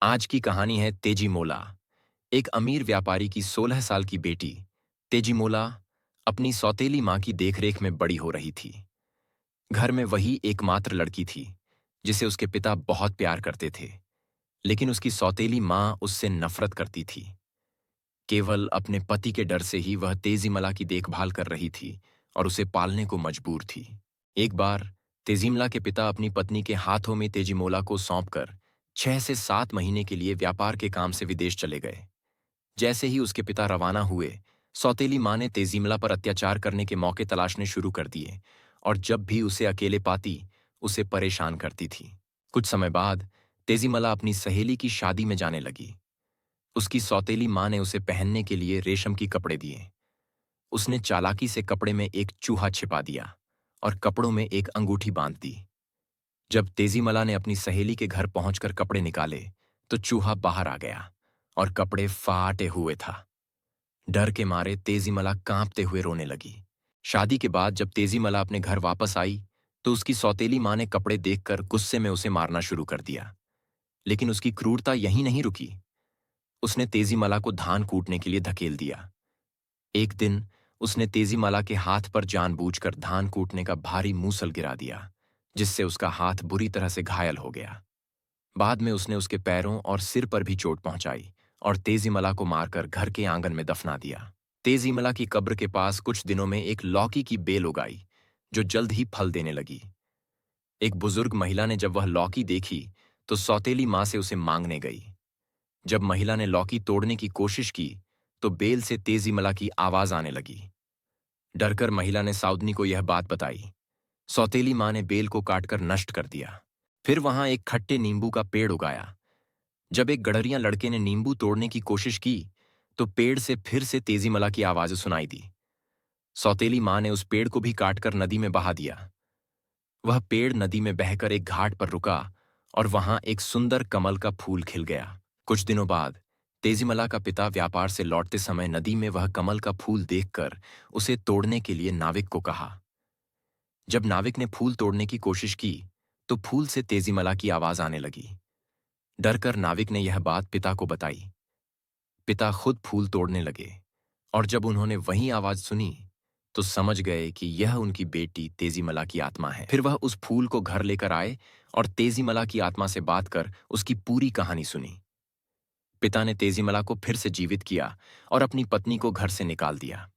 आज की कहानी है तेजीमोला। एक अमीर व्यापारी की 16 साल की बेटी तेजीमोला अपनी सौतेली मां की देखरेख में बड़ी हो रही थी। घर में वही एकमात्र लड़की थी जिसे उसके पिता बहुत प्यार करते थे, लेकिन उसकी सौतेली मां उससे नफरत करती थी। केवल अपने पति के डर से ही वह तेजीमला की देखभाल कर रही थी और उसे पालने को मजबूर थी। एक बार तेजीमला के पिता अपनी पत्नी के हाथों में तेजीमोला को सौंपकर 6 से 7 महीने के लिए व्यापार के काम से विदेश चले गए। जैसे ही उसके पिता रवाना हुए, सौतेली मां ने तेजीमला पर अत्याचार करने के मौके तलाशने शुरू कर दिए और जब भी उसे अकेले पाती, उसे परेशान करती थी। कुछ समय बाद तेजीमला अपनी सहेली की शादी में जाने लगी। उसकी सौतेली मां ने उसे पहनने के लिए रेशम की कपड़े दिए। उसने चालाकी से कपड़े में एक चूहा छिपा दिया और कपड़ों में एक अंगूठी बांध दी। जब तेजीमला ने अपनी सहेली के घर पहुंचकर कपड़े निकाले, तो चूहा बाहर आ गया और कपड़े फाटे हुए था। डर के मारे तेजीमला कांपते हुए रोने लगी। शादी के बाद जब तेजीमला अपने घर वापस आई, तो उसकी सौतेली मां ने कपड़े देखकर गुस्से में उसे मारना शुरू कर दिया। लेकिन उसकी क्रूरता यहीं नहीं रुकी। उसने तेजीमला को धान कूटने के लिए धकेल दिया। एक दिन उसने तेजीमला के हाथ पर जानबूझकर धान कूटने का भारी मूसल गिरा दिया, जिससे उसका हाथ बुरी तरह से घायल हो गया। बाद में उसने उसके पैरों और सिर पर भी चोट पहुंचाई और तेजीमला को मारकर घर के आंगन में दफना दिया। तेजीमला की कब्र के पास कुछ दिनों में एक लौकी की बेल उगाई, जो जल्द ही फल देने लगी। एक बुजुर्ग महिला ने जब वह लौकी देखी, तो सौतेली मां से उसे मांगने गई। जब महिला ने लौकी तोड़ने की कोशिश की, तो बेल से तेजीमला की आवाज आने लगी। डरकर महिला ने साउदनी को यह बात बताई। सौतेली मां ने बेल को काटकर नष्ट कर दिया। फिर वहां एक खट्टे नींबू का पेड़ उगाया। जब एक गडरिया लड़के ने नींबू तोड़ने की कोशिश की, तो पेड़ से फिर से तेजीमला की आवाज सुनाई दी। सौतेली मां ने उस पेड़ को भी काटकर नदी में बहा दिया। वह पेड़ नदी में बहकर एक घाट पर रुका और वहां एक सुंदर कमल का फूल खिल गया। कुछ दिनों बाद तेजीमला का पिता व्यापार से लौटते समय नदी में वह कमल का फूल देखकर उसे तोड़ने के लिए नाविक को कहा। जब नाविक ने फूल तोड़ने की कोशिश की, तो फूल से तेजीमला की आवाज आने लगी। डरकर नाविक ने यह बात पिता को बताई। पिता खुद फूल तोड़ने लगे और जब उन्होंने वही आवाज सुनी, तो समझ गए कि यह उनकी बेटी तेजीमला की आत्मा है। फिर वह उस फूल को घर लेकर आए और तेजीमला की आत्मा से बात कर उसकी पूरी कहानी सुनी। पिता ने तेजीमला को फिर से जीवित किया और अपनी पत्नी को घर से निकाल दिया।